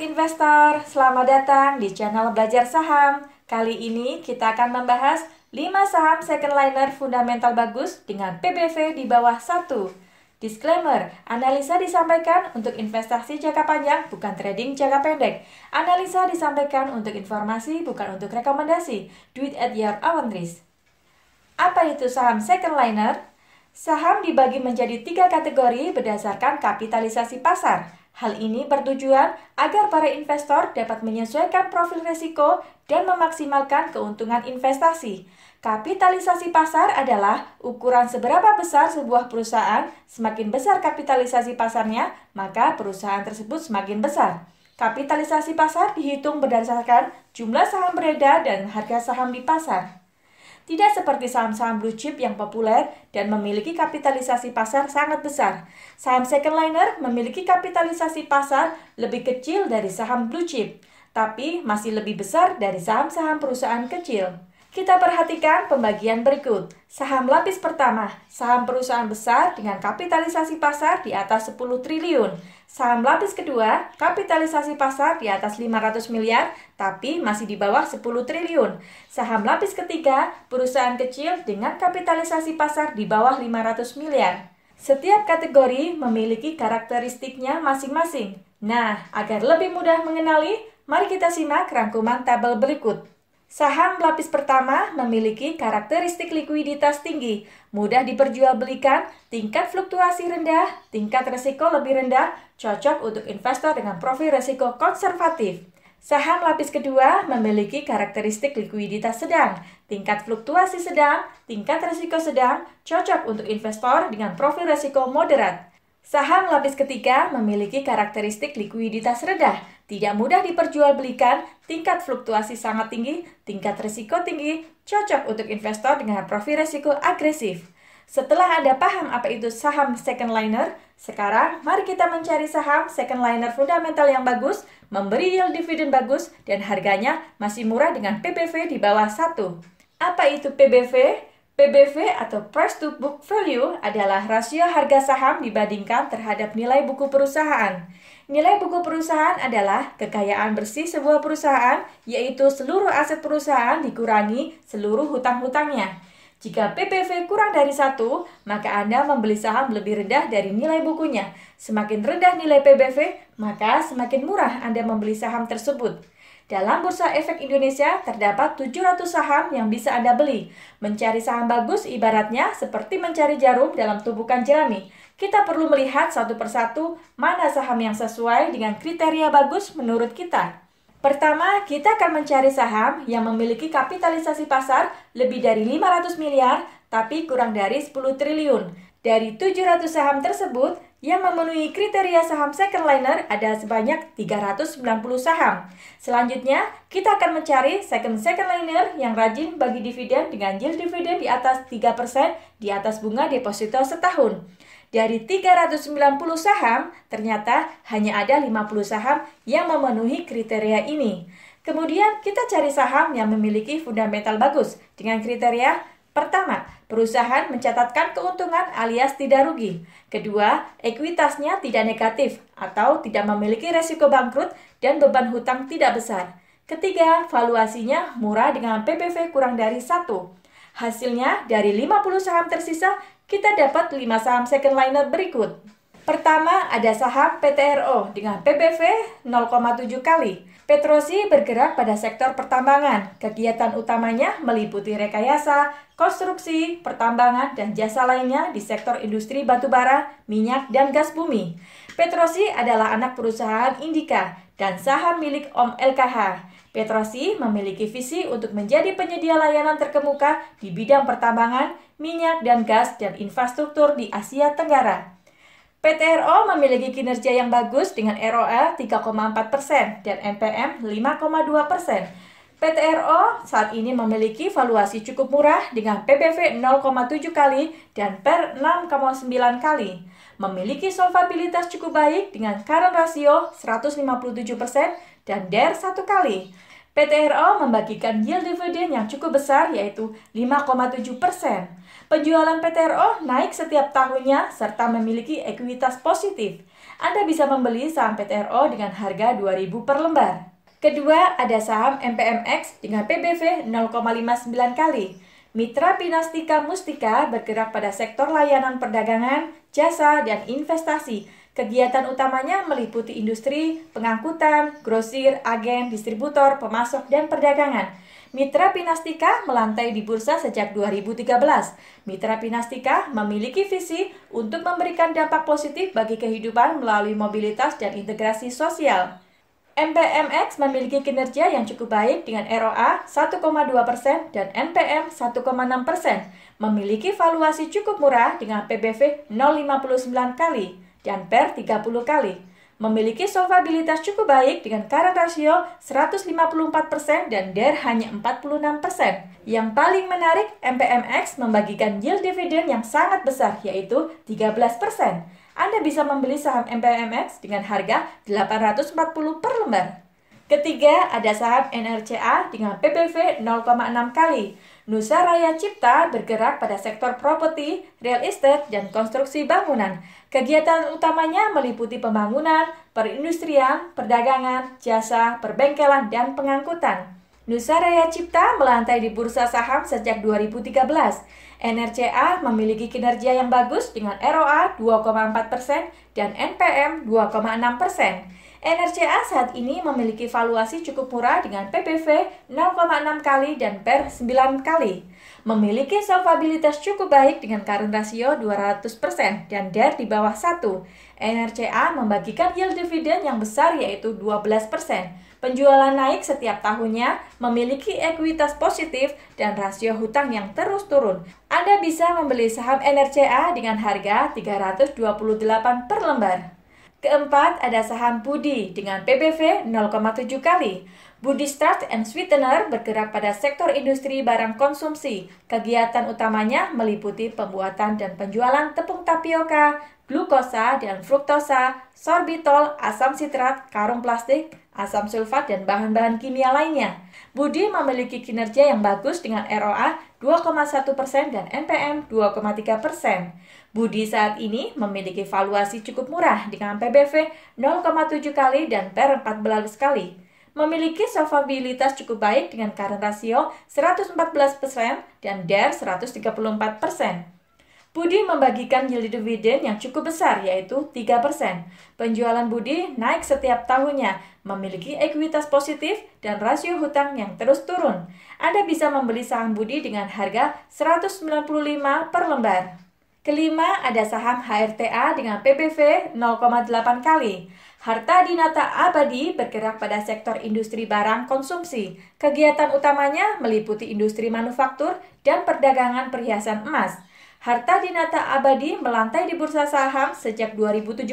investor, selamat datang di channel Belajar Saham. Kali ini kita akan membahas 5 saham second liner fundamental bagus dengan PBV di bawah 1. Disclaimer, analisa disampaikan untuk investasi jangka panjang, bukan trading jangka pendek. Analisa disampaikan untuk informasi, bukan untuk rekomendasi. Do it at your own risk. Apa itu saham second liner? Saham dibagi menjadi 3 kategori berdasarkan kapitalisasi pasar. Hal ini bertujuan agar para investor dapat menyesuaikan profil risiko dan memaksimalkan keuntungan investasi. Kapitalisasi pasar adalah ukuran seberapa besar sebuah perusahaan. Semakin besar kapitalisasi pasarnya, maka perusahaan tersebut semakin besar. Kapitalisasi pasar dihitung berdasarkan jumlah saham beredar dan harga saham di pasar. Tidak seperti saham-saham blue chip yang populer dan memiliki kapitalisasi pasar sangat besar. Saham second liner memiliki kapitalisasi pasar lebih kecil dari saham blue chip, tapi masih lebih besar dari saham-saham perusahaan kecil. Kita perhatikan pembagian berikut. Saham lapis pertama, saham perusahaan besar dengan kapitalisasi pasar di atas 10 triliun. Saham lapis kedua, kapitalisasi pasar di atas 500 miliar, tapi masih di bawah 10 triliun. Saham lapis ketiga, perusahaan kecil dengan kapitalisasi pasar di bawah 500 miliar. Setiap kategori memiliki karakteristiknya masing-masing. Nah, agar lebih mudah mengenali, mari kita simak rangkuman tabel berikut. Saham lapis pertama memiliki karakteristik likuiditas tinggi, mudah diperjualbelikan, tingkat fluktuasi rendah, tingkat risiko lebih rendah, cocok untuk investor dengan profil risiko konservatif. Saham lapis kedua memiliki karakteristik likuiditas sedang, tingkat fluktuasi sedang, tingkat risiko sedang, cocok untuk investor dengan profil risiko moderat. Saham lapis ketiga memiliki karakteristik likuiditas rendah, tidak mudah diperjualbelikan, tingkat fluktuasi sangat tinggi, tingkat risiko tinggi, cocok untuk investor dengan profil risiko agresif. Setelah Anda paham apa itu saham second liner, sekarang mari kita mencari saham second liner fundamental yang bagus, memberi yield dividen bagus, dan harganya masih murah dengan PBV di bawah 1. Apa itu PBV? PBV atau Price to Book Value adalah rasio harga saham dibandingkan terhadap nilai buku perusahaan. Nilai buku perusahaan adalah kekayaan bersih sebuah perusahaan, yaitu seluruh aset perusahaan dikurangi seluruh hutang-hutangnya. Jika PBV kurang dari 1, maka Anda membeli saham lebih rendah dari nilai bukunya. Semakin rendah nilai PBV, maka semakin murah Anda membeli saham tersebut. Dalam Bursa Efek Indonesia, terdapat 700 saham yang bisa Anda beli. Mencari saham bagus ibaratnya seperti mencari jarum dalam tumpukan jerami. Kita perlu melihat satu persatu mana saham yang sesuai dengan kriteria bagus menurut kita. Pertama, kita akan mencari saham yang memiliki kapitalisasi pasar lebih dari 500 miliar, tapi kurang dari 10 triliun. Dari 700 saham tersebut, yang memenuhi kriteria saham second liner ada sebanyak 390 saham. Selanjutnya, kita akan mencari second liner yang rajin bagi dividen dengan yield dividen di atas 3% di atas bunga deposito setahun. Dari 390 saham, ternyata hanya ada 50 saham yang memenuhi kriteria ini. Kemudian, kita cari saham yang memiliki fundamental bagus dengan kriteria: pertama, perusahaan mencatatkan keuntungan alias tidak rugi. Kedua, ekuitasnya tidak negatif atau tidak memiliki resiko bangkrut dan beban hutang tidak besar. Ketiga, valuasinya murah dengan PBV kurang dari 1. Hasilnya, dari 50 saham tersisa, kita dapat 5 saham second liner berikut. Pertama, ada saham PTRO dengan PBV 0,7 kali. Petrosi bergerak pada sektor pertambangan. Kegiatan utamanya meliputi rekayasa, konstruksi, pertambangan, dan jasa lainnya di sektor industri batubara, minyak, dan gas bumi. Petrosi adalah anak perusahaan Indika dan saham milik Om LKH. Petrosi memiliki visi untuk menjadi penyedia layanan terkemuka di bidang pertambangan, minyak, dan gas, dan infrastruktur di Asia Tenggara. PTRO memiliki kinerja yang bagus dengan ROE 3,4% dan NPM 5,2%. PTRO saat ini memiliki valuasi cukup murah dengan PBV 0,7 kali dan PER 6,9 kali. Memiliki solvabilitas cukup baik dengan current ratio 157% dan DER 1 kali. PTRO membagikan yield dividen yang cukup besar yaitu 5,7%. Penjualan PTRO naik setiap tahunnya serta memiliki ekuitas positif. Anda bisa membeli saham PTRO dengan harga 2.000 per lembar. Kedua, ada saham MPMX dengan PBV 0,59 kali. Mitra Pinastika Mustika bergerak pada sektor layanan perdagangan, jasa, dan investasi. Kegiatan utamanya meliputi industri, pengangkutan, grosir, agen, distributor, pemasok, dan perdagangan. Mitra Pinastika melantai di bursa sejak 2013. Mitra Pinastika memiliki visi untuk memberikan dampak positif bagi kehidupan melalui mobilitas dan integrasi sosial. MPMX memiliki kinerja yang cukup baik dengan ROA 1,2% dan NPM 1,6%. Memiliki valuasi cukup murah dengan PBV 0,59 kali dan PER 30 kali. Memiliki solvabilitas cukup baik dengan current ratio 154% dan DER hanya 46%. Yang paling menarik, MPMX membagikan yield dividen yang sangat besar, yaitu 13%. Anda bisa membeli saham MPMX dengan harga 840 per lembar. Ketiga, ada saham NRCA dengan PBV 0,6 kali. Nusa Raya Cipta bergerak pada sektor properti, real estate, dan konstruksi bangunan. Kegiatan utamanya meliputi pembangunan, perindustrian, perdagangan, jasa, perbengkelan, dan pengangkutan. Nusa Raya Cipta melantai di bursa saham sejak 2013. NRCA memiliki kinerja yang bagus dengan ROA 2,4% dan NPM 2,6%. NRCA saat ini memiliki valuasi cukup murah dengan PBV 0,6 kali dan PER 9 kali. Memiliki solvabilitas cukup baik dengan current ratio 200% dan DER di bawah 1. NRCA membagikan yield dividen yang besar yaitu 12%. Penjualan naik setiap tahunnya, memiliki ekuitas positif dan rasio hutang yang terus turun. Anda bisa membeli saham NRCA dengan harga 328 per lembar. Keempat, ada saham Budi dengan PBV 0,7 kali. Budi Starch and Sweetener bergerak pada sektor industri barang konsumsi. Kegiatan utamanya meliputi pembuatan dan penjualan tepung tapioka, glukosa dan fruktosa, sorbitol, asam sitrat, karung plastik, asam sulfat, dan bahan-bahan kimia lainnya. Budi memiliki kinerja yang bagus dengan ROA 2,1% dan NPM 2,3%. Budi saat ini memiliki valuasi cukup murah dengan PBV 0,7 kali dan PER 14 kali. Memiliki solvabilitas cukup baik dengan current ratio 114% dan DER 134%. Budi membagikan yield dividen yang cukup besar yaitu 3%. Penjualan Budi naik setiap tahunnya, memiliki ekuitas positif dan rasio hutang yang terus turun. Anda bisa membeli saham Budi dengan harga 195 per lembar. Kelima, ada saham HRTA dengan PBV 0,8 kali. Harta Dinata Abadi bergerak pada sektor industri barang konsumsi. Kegiatan utamanya meliputi industri manufaktur dan perdagangan perhiasan emas. Harta Dinata Abadi melantai di bursa saham sejak 2017,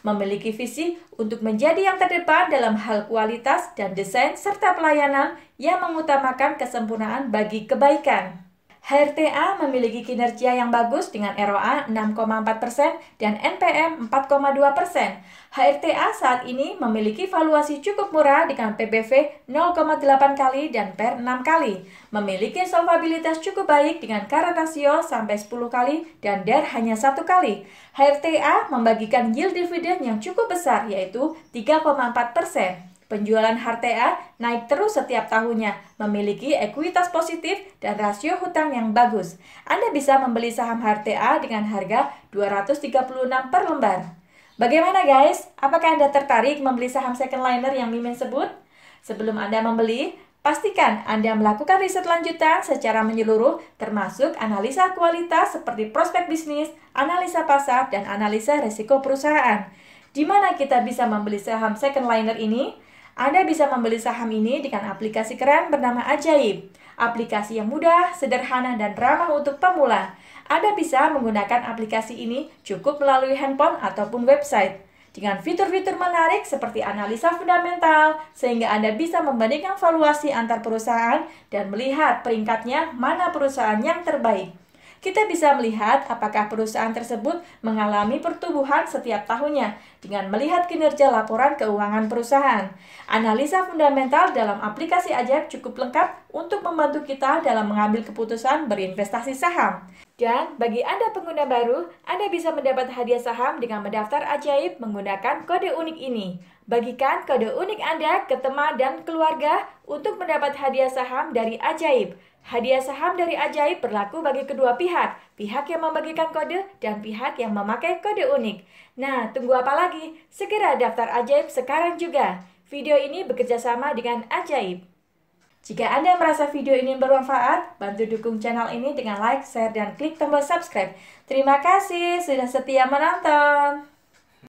memiliki visi untuk menjadi yang terdepan dalam hal kualitas dan desain serta pelayanan yang mengutamakan kesempurnaan bagi kebaikan. HRTA memiliki kinerja yang bagus dengan ROA 6,4% dan NPM 4,2%. HRTA saat ini memiliki valuasi cukup murah dengan PBV 0,8 kali dan PER 6 kali. Memiliki solvabilitas cukup baik dengan current ratio sampai 10 kali dan DER hanya 1 kali. HRTA membagikan yield dividen yang cukup besar yaitu 3,4%. Penjualan HRTA naik terus setiap tahunnya, memiliki ekuitas positif dan rasio hutang yang bagus. Anda bisa membeli saham HRTA dengan harga 236 per lembar. Bagaimana guys? Apakah Anda tertarik membeli saham second liner yang Mimin sebut? Sebelum Anda membeli, pastikan Anda melakukan riset lanjutan secara menyeluruh, termasuk analisa kualitas seperti prospek bisnis, analisa pasar, dan analisa risiko perusahaan. Di mana kita bisa membeli saham second liner ini? Anda bisa membeli saham ini dengan aplikasi keren bernama Ajaib. Aplikasi yang mudah, sederhana, dan ramah untuk pemula. Anda bisa menggunakan aplikasi ini cukup melalui handphone ataupun website. Dengan fitur-fitur menarik seperti analisa fundamental, sehingga Anda bisa membandingkan valuasi antar perusahaan dan melihat peringkatnya mana perusahaan yang terbaik. Kita bisa melihat apakah perusahaan tersebut mengalami pertumbuhan setiap tahunnya dengan melihat kinerja laporan keuangan perusahaan. Analisa fundamental dalam aplikasi Ajaib cukup lengkap untuk membantu kita dalam mengambil keputusan berinvestasi saham. Dan bagi Anda pengguna baru, Anda bisa mendapat hadiah saham dengan mendaftar ajaib menggunakan kode unik ini. Bagikan kode unik Anda ke teman dan keluarga untuk mendapat hadiah saham dari ajaib. Hadiah saham dari ajaib berlaku bagi kedua pihak, pihak yang membagikan kode dan pihak yang memakai kode unik. Nah, tunggu apa lagi? Segera daftar ajaib sekarang juga. Video ini bekerja sama dengan ajaib. Jika Anda merasa video ini bermanfaat, bantu dukung channel ini dengan like, share, dan klik tombol subscribe. Terima kasih sudah setia menonton.